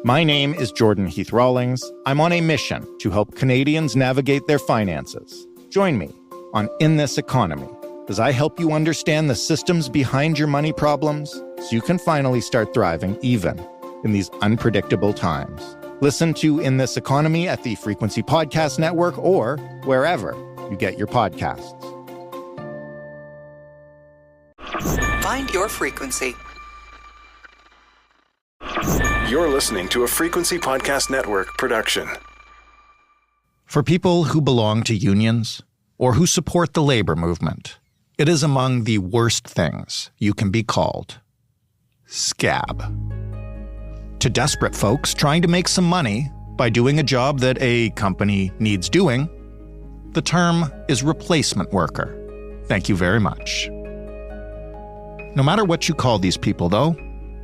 My name is Jordan Heath Rawlings. I'm on a mission to help Canadians navigate their finances. Join me on In This Economy as I help you understand the systems behind your money problems so you can finally start thriving even in these unpredictable times. Listen to In This Economy at the Frequency Podcast Network or wherever you get your podcasts. Find your frequency. You're listening to a Frequency Podcast Network production. For people who belong to unions or who support the labor movement, it is among the worst things you can be called. Scab. To desperate folks trying to make some money by doing a job that a company needs doing, the term is replacement worker. Thank you very much. No matter what you call these people, though,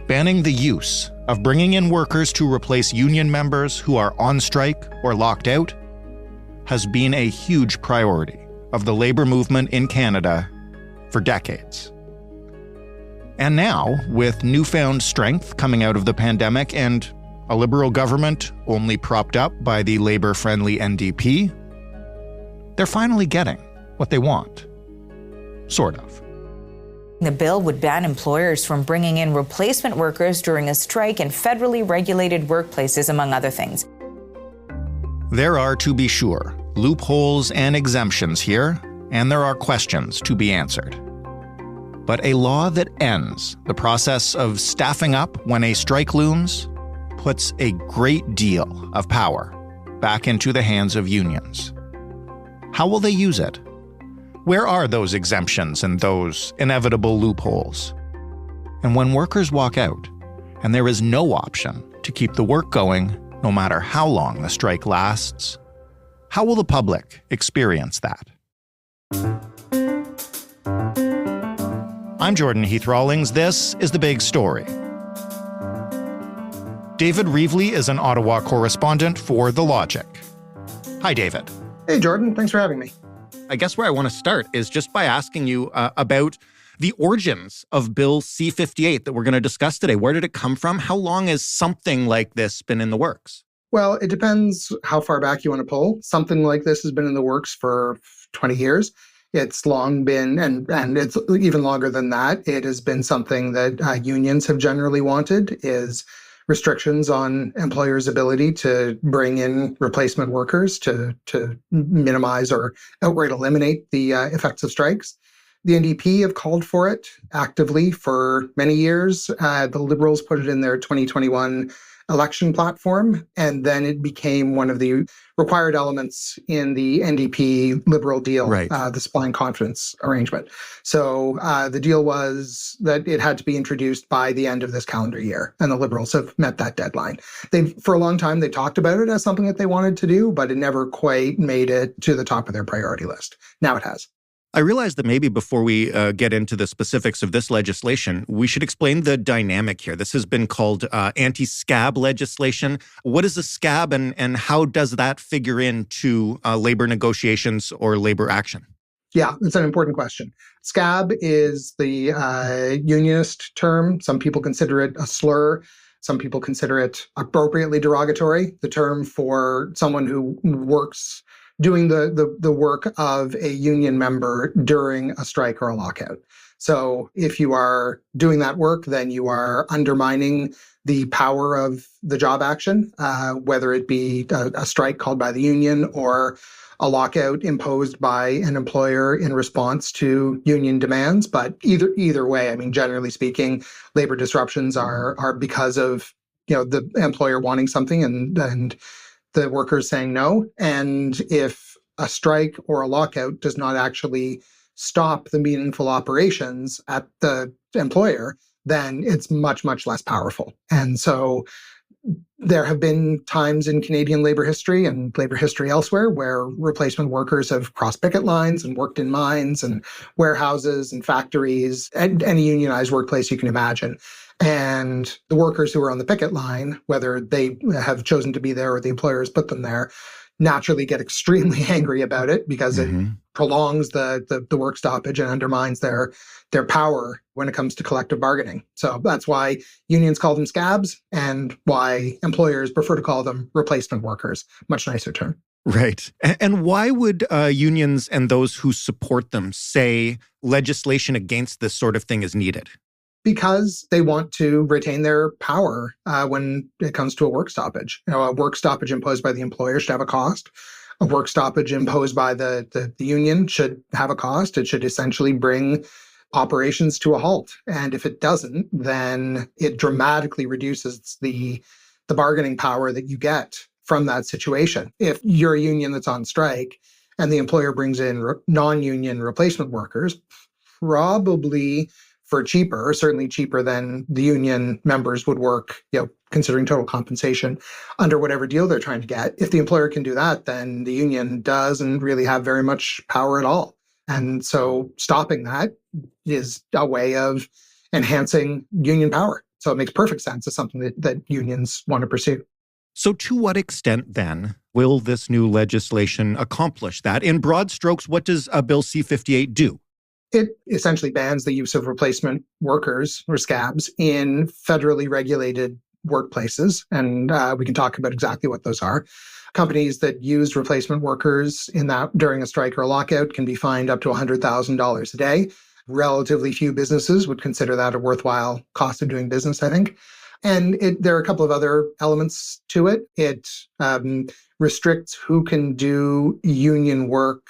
banning the use of bringing in workers to replace union members who are on strike or locked out has been a huge priority of the labor movement in Canada for decades. And now, with newfound strength coming out of the pandemic and a Liberal government only propped up by the labor-friendly NDP, they're finally getting what they want. Sort of. The bill would ban employers from bringing in replacement workers during a strike in federally regulated workplaces, among other things. There are, to be sure, loopholes and exemptions here, and there are questions to be answered. But a law that ends the process of staffing up when a strike looms puts a great deal of power back into the hands of unions. How will they use it? Where are those exemptions and those inevitable loopholes? And when workers walk out, and there is no option to keep the work going, no matter how long the strike lasts, how will the public experience that? I'm Jordan Heath Rawlings. This is The Big Story. David Reevely is an Ottawa correspondent for The Logic. Hi, David. Hey, Jordan. Thanks for having me. I guess where I want to start is just by asking you about the origins of Bill C58 that we're going to discuss today. Where did it come from? How long has something like this been in the works? Well, it depends how far back you want to pull. Something like this has been in the works for 20 years. It's long been, and it's even longer than that, it has been something that unions have generally wanted, is restrictions on employers' ability to bring in replacement workers to minimize or outright eliminate the effects of strikes. The NDP have called for it actively for many years. The Liberals put it in their 2021 election platform, and then it became one of the required elements in the NDP Liberal deal, right. The supply and confidence arrangement. So the deal was that it had to be introduced by the end of this calendar year, and the Liberals have met that deadline. For a long time, they talked about it as something that they wanted to do, but it never quite made it to the top of their priority list. Now it has. I realize that maybe before we get into the specifics of this legislation, we should explain the dynamic here. This has been called anti-scab legislation. What is a scab and how does that figure into labor negotiations or labor action? Yeah, it's an important question. Scab is the unionist term. Some people consider it a slur. Some people consider it appropriately derogatory, the term for someone who works doing the work of a union member during a strike or a lockout. So if you are doing that work, then you are undermining the power of the job action, whether it be a strike called by the union or a lockout imposed by an employer in response to union demands. But either way, I mean, generally speaking, labor disruptions are because of, the employer wanting something and the workers saying no. And if a strike or a lockout does not actually stop the meaningful operations at the employer, then it's much, much less powerful. And so there have been times in Canadian labor history and labor history elsewhere where replacement workers have crossed picket lines and worked in mines and warehouses and factories, and any unionized workplace you can imagine. And the workers who are on the picket line, whether they have chosen to be there or the employers put them there, naturally get extremely angry about it because it prolongs the work stoppage and undermines their power when it comes to collective bargaining. So that's why unions call them scabs and why employers prefer to call them replacement workers. Much nicer term. Right. And why would unions and those who support them say legislation against this sort of thing is needed? Because they want to retain their power when it comes to a work stoppage. A work stoppage imposed by the employer should have a cost. A work stoppage imposed by the union should have a cost. It should essentially bring operations to a halt. And if it doesn't, then it dramatically reduces the bargaining power that you get from that situation. If you're a union that's on strike and the employer brings in non-union replacement workers, probably for cheaper, certainly cheaper than the union members would work, considering total compensation under whatever deal they're trying to get. If the employer can do that, then the union doesn't really have very much power at all. And so stopping that is a way of enhancing union power. So it makes perfect sense as something that unions want to pursue. So to what extent, then, will this new legislation accomplish that? In broad strokes, what does Bill C58 do? It essentially bans the use of replacement workers, or scabs, in federally regulated workplaces. And we can talk about exactly what those are. Companies that use replacement workers during a strike or a lockout can be fined up to $100,000 a day. Relatively few businesses would consider that a worthwhile cost of doing business, I think. And there are a couple of other elements to it. It restricts who can do union work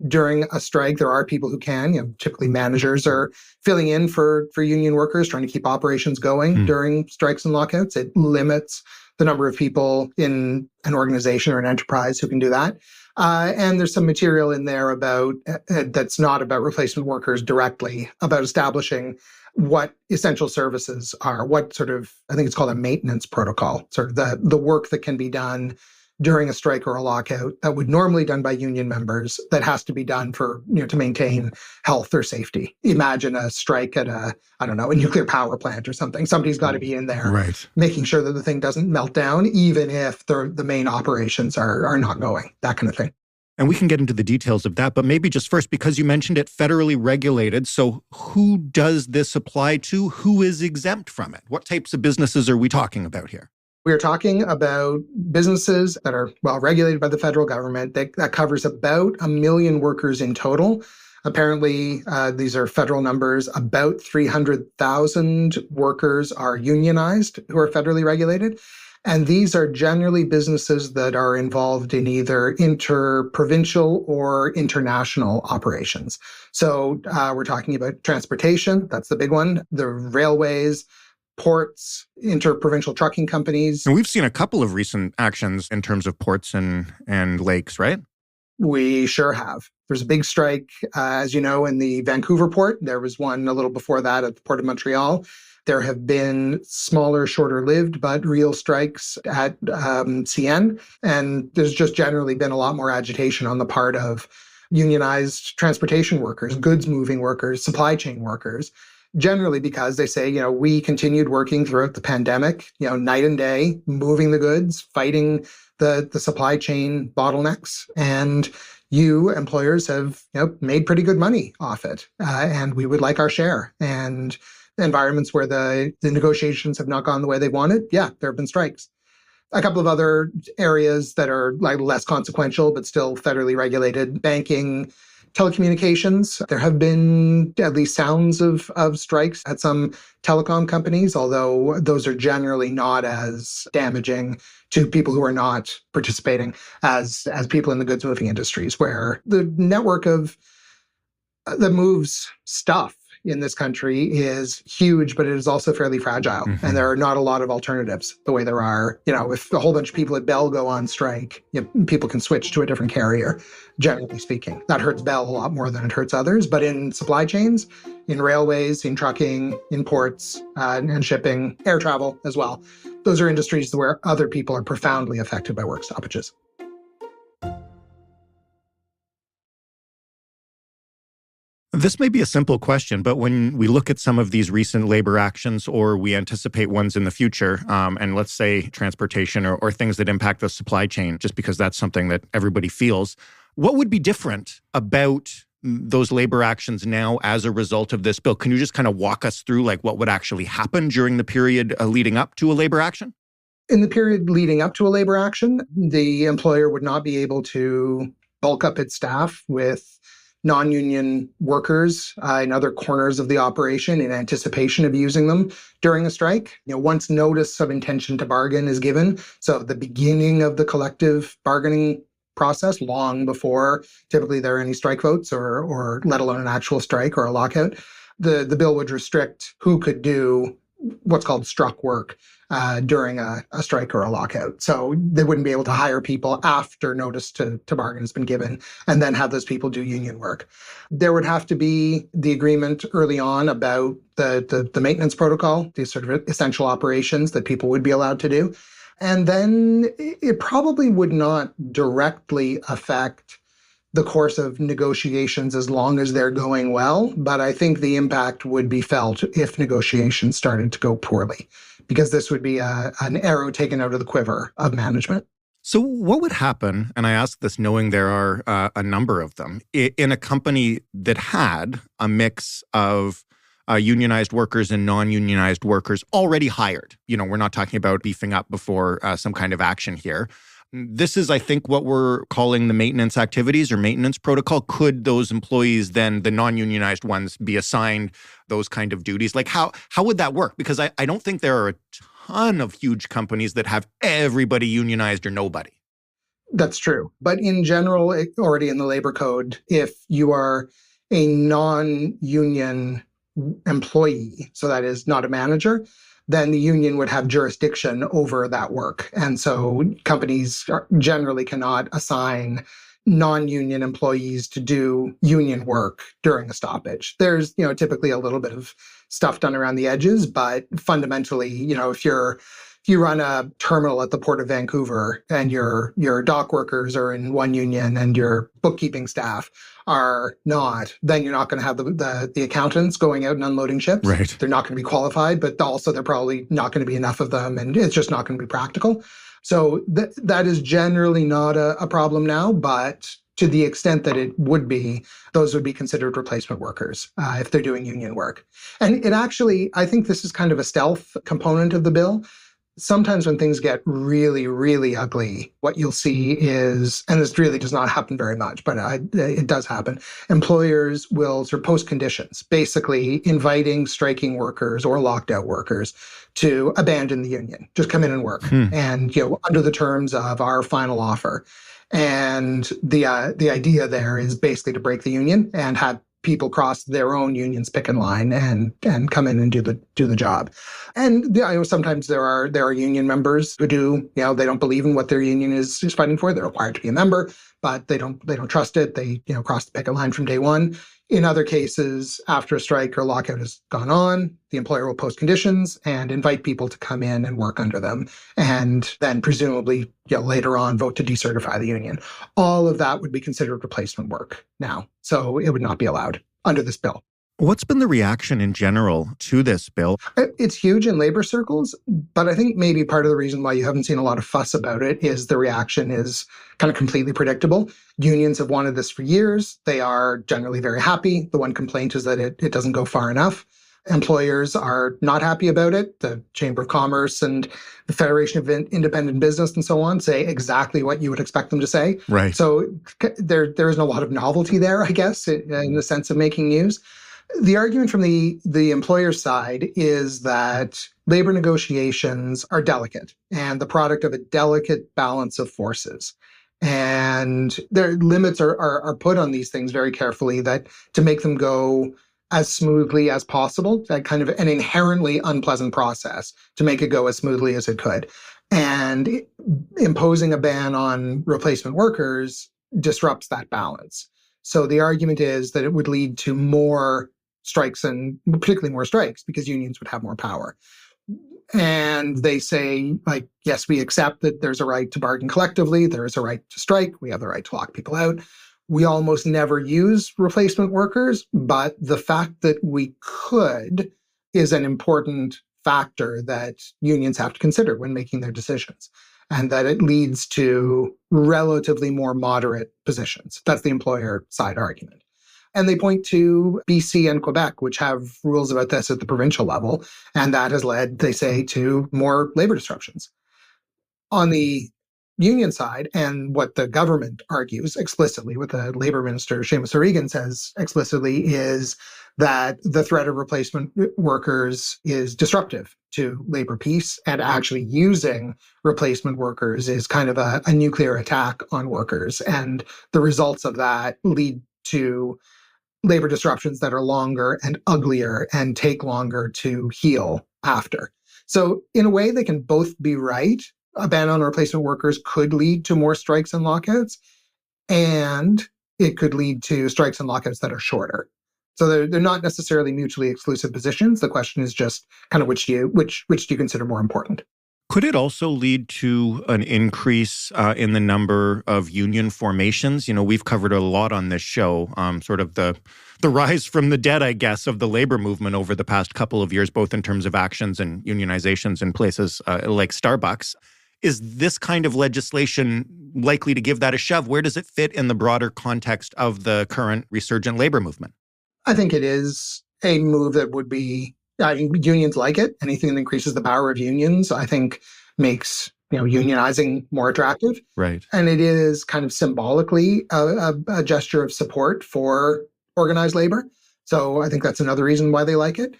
during a strike. There are people who can, typically managers are filling in for union workers, trying to keep operations going during strikes and lockouts. It limits the number of people in an organization or an enterprise who can do that. And there's some material in there about that's not about replacement workers directly, about establishing what essential services are, what sort of, I think it's called a maintenance protocol, sort of the work that can be done during a strike or a lockout that would normally be done by union members that has to be done for, to maintain health or safety. Imagine a strike at a nuclear power plant or something. Somebody's got to be in there making sure that the thing doesn't melt down, even if the main operations are not going, that kind of thing. And we can get into the details of that, but maybe just first, because you mentioned it, federally regulated. So who does this apply to? Who is exempt from it? What types of businesses are we talking about here? We are talking about businesses that are well regulated by the federal government. That covers about 1 million workers in total. Apparently, these are federal numbers. About 300,000 workers are unionized who are federally regulated. And these are generally businesses that are involved in either interprovincial or international operations. So we're talking about transportation. That's the big one. The railways, ports, interprovincial trucking companies. And we've seen a couple of recent actions in terms of ports and lakes, right? We sure have. There's a big strike, as you know, in the Vancouver port. There was one a little before that at the Port of Montreal. There have been smaller, shorter-lived, but real strikes at CN. And there's just generally been a lot more agitation on the part of unionized transportation workers, goods-moving workers, supply chain workers, generally because they say, we continued working throughout the pandemic, night and day, moving the goods, fighting the supply chain bottlenecks. And you employers have made pretty good money off it. And we would like our share. And environments where the negotiations have not gone the way they wanted, there have been strikes. A couple of other areas that are less consequential, but still federally regulated, banking, telecommunications. There have been at least sounds of strikes at some telecom companies, although those are generally not as damaging to people who are not participating as people in the goods moving industries, where the network that moves stuff in this country is huge, but it is also fairly fragile. Mm-hmm. And there are not a lot of alternatives the way there are, if a whole bunch of people at Bell go on strike, people can switch to a different carrier, generally speaking. That hurts Bell a lot more than it hurts others. But in supply chains, in railways, in trucking, in ports, and shipping, air travel as well, those are industries where other people are profoundly affected by work stoppages. This may be a simple question, but when we look at some of these recent labor actions, or we anticipate ones in the future, and let's say transportation or things that impact the supply chain, just because that's something that everybody feels, What would be different about those labor actions now as a result of this bill? Can you just kind of walk us through like what would actually happen during the period leading up to a labor action? In the period leading up to a labor action, the employer would not be able to bulk up its staff with non-union workers in other corners of the operation in anticipation of using them during a strike. Once notice of intention to bargain is given, so the beginning of the collective bargaining process, long before typically there are any strike votes or let alone an actual strike or a lockout, the bill would restrict who could do what's called struck work during a strike or a lockout. So they wouldn't be able to hire people after notice to bargain has been given and then have those people do union work. There would have to be the agreement early on about the maintenance protocol, these sort of essential operations that people would be allowed to do. And then it probably would not directly affect the course of negotiations as long as they're going well. But I think the impact would be felt if negotiations started to go poorly, because this would be an arrow taken out of the quiver of management. So what would happen, and I ask this knowing there are a number of them, in a company that had a mix of unionized workers and non-unionized workers already hired? We're not talking about beefing up before some kind of action here. This is, I think, what we're calling the maintenance activities or maintenance protocol. Could those employees then, the non-unionized ones, be assigned those kind of duties? Like how would that work? Because I don't think there are a ton of huge companies that have everybody unionized or nobody. That's true. But in general, already in the labor code, if you are a non-union employee, so that is not a manager, then the union would have jurisdiction over that work. And so companies generally cannot assign non-union employees to do union work during a stoppage. There's, typically a little bit of stuff done around the edges, but fundamentally, if you run a terminal at the Port of Vancouver and your dock workers are in one union and your bookkeeping staff are not, then you're not going to have the accountants going out and unloading ships. Right. They're not going to be qualified, but also they're probably not going to be enough of them, and it's just not going to be practical. So that is generally not a problem now, but to the extent that it would be, those would be considered replacement workers if they're doing union work. And it actually, I think this is kind of a stealth component of the bill. Sometimes when things get really, really ugly, what you'll see is, and this really does not happen very much, but it does happen, employers will sort of post conditions, basically inviting striking workers or locked out workers to abandon the union, just come in and work. And, under the terms of our final offer. And the idea there is basically to break the union and have people cross their own union's picket line and come in and do the job. And sometimes there are union members who do, they don't believe in what their union is fighting for. They're required to be a member, but they don't trust it. They cross the picket line from day one. In other cases, after a strike or lockout has gone on, the employer will post conditions and invite people to come in and work under them, and then presumably later on vote to decertify the union. All of that would be considered replacement work now, so it would not be allowed under this bill. What's been the reaction in general to this bill? It's huge in labor circles, but I think maybe part of the reason why you haven't seen a lot of fuss about it is the reaction is kind of completely predictable. Unions have wanted this for years. They are generally very happy. The one complaint is that it doesn't go far enough. Employers are not happy about it. The Chamber of Commerce and the Federation of Independent Business and so on say exactly what you would expect them to say. Right. So there isn't a lot of novelty there, I guess, in the sense of making news. The argument from the employer side is that labor negotiations are delicate and the product of a delicate balance of forces. And their limits are put on these things very carefully, that to make them go as smoothly as possible, that kind of an inherently unpleasant process to make it go as smoothly as it could. And imposing a ban on replacement workers disrupts that balance. So the argument is that it would lead to more strikes, and particularly more strikes, because unions would have more power. And they say, yes, we accept that there's a right to bargain collectively. There is a right to strike. We have the right to lock people out. We almost never use replacement workers, but the fact that we could is an important factor that unions have to consider when making their decisions, and that it leads to relatively more moderate positions. That's the employer side argument. And they point to BC and Quebec, which have rules about this at the provincial level, and that has led, they say, to more labor disruptions. On the union side, and what the government argues explicitly, what the Labour Minister Seamus O'Regan says explicitly, is that the threat of replacement workers is disruptive to labor peace, and actually using replacement workers is kind of a nuclear attack on workers. And the results of that lead to labor disruptions that are longer and uglier and take longer to heal after. So in a way, they can both be right. A ban on replacement workers could lead to more strikes and lockouts, and it could lead to strikes and lockouts that are shorter. So they're not necessarily mutually exclusive positions. The question is just kind of which do you consider more important? Could it also lead to an increase in the number of union formations? You know, we've covered a lot on this show, sort of the rise from the dead, I guess, of the labor movement over the past couple of years, both in terms of actions and unionizations in places like Starbucks. Is this kind of legislation likely to give that a shove? Where does it fit in the broader context of the current resurgent labor movement? I think it is a move that would be, I mean, unions like it. Anything that increases the power of unions, I think, makes unionizing more attractive. Right. And it is kind of symbolically a gesture of support for organized labor. So I think that's another reason why they like it.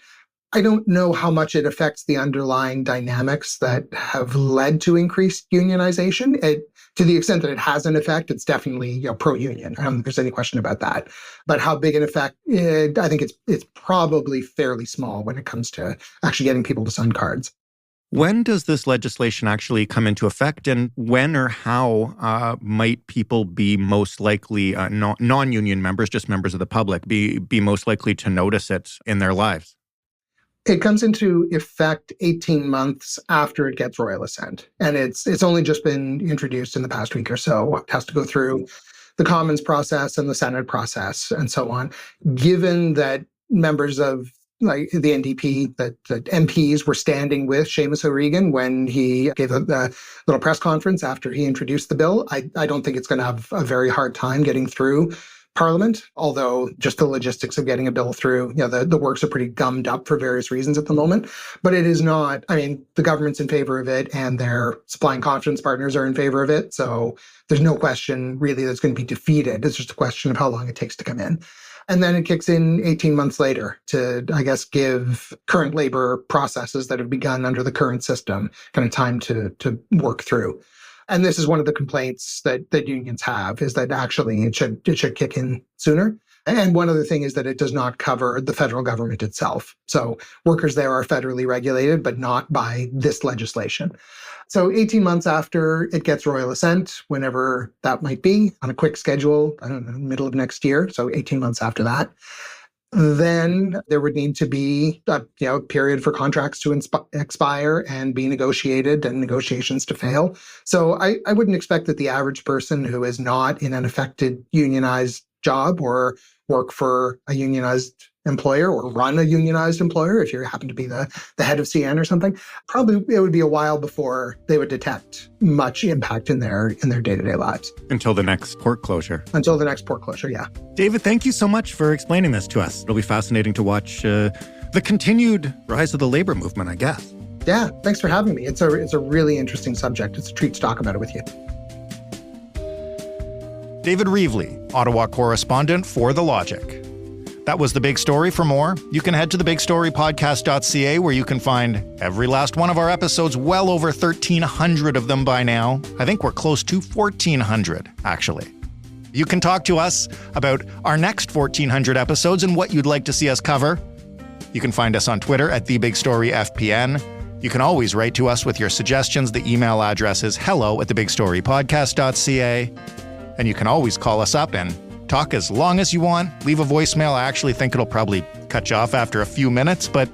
I don't know how much it affects the underlying dynamics that have led to increased unionization. To the extent that it has an effect, it's definitely pro-union. I don't think there's any question about that. But how big an effect, I think it's probably fairly small when it comes to actually getting people to sign cards. When does this legislation actually come into effect, and when or how might people be most likely, non-union members, just members of the public, be most likely to notice it in their lives? It comes into effect 18 months after it gets royal assent. And it's only just been introduced in the past week or so. It has to go through the Commons process and the Senate process and so on. Given that members of the NDP, that MPs were standing with Seamus O'Regan when he gave a little press conference after he introduced the bill, I don't think it's going to have a very hard time getting through Parliament, although just the logistics of getting a bill through, the works are pretty gummed up for various reasons at the moment. But it is not, the government's in favor of it and their supply and confidence partners are in favor of it. So there's no question really that's going to be defeated. It's just a question of how long it takes to come in. And then it kicks in 18 months later to, I guess, give current labor processes that have begun under the current system kind of time to work through. And this is one of the complaints that unions have, is that actually it should kick in sooner. And one other thing is that it does not cover the federal government itself. So workers there are federally regulated, but not by this legislation. So 18 months after it gets royal assent, whenever that might be, on a quick schedule, I don't know, middle of next year, so 18 months after that, then there would need to be a period for contracts to expire and be negotiated and negotiations to fail. So I wouldn't expect that the average person who is not in an affected unionized job or work for a unionized employer or run a unionized employer, if you happen to be the head of CN or something, probably it would be a while before they would detect much impact in their day-to-day lives. Until the next port closure. Until the next port closure, yeah. David, thank you so much for explaining this to us. It'll be fascinating to watch the continued rise of the labor movement, I guess. Yeah, thanks for having me. It's a really interesting subject. It's a treat to talk about it with you. David Reevely, Ottawa correspondent for The Logic. That was The Big Story. For more, you can head to thebigstorypodcast.ca, where you can find every last one of our episodes, well over 1,300 of them by now. I think we're close to 1,400, actually. You can talk to us about our next 1,400 episodes and what you'd like to see us cover. You can find us on Twitter at TheBigStoryFPN. You can always write to us with your suggestions. The email address is hello@thebigstorypodcast.ca. And you can always call us up and talk as long as you want. Leave a voicemail. I actually think it'll probably cut you off after a few minutes, but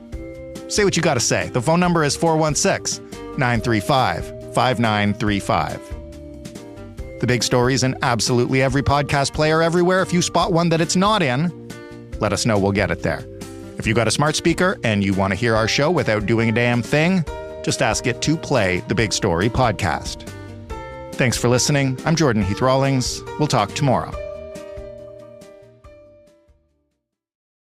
say what you got to say. The phone number is 416-935-5935. The Big Story is in absolutely every podcast player everywhere. If you spot one that it's not in, let us know. We'll get it there. If you got a smart speaker and you want to hear our show without doing a damn thing, just ask it to play the Big Story podcast. Thanks for listening. I'm Jordan Heath Rawlings. We'll talk tomorrow.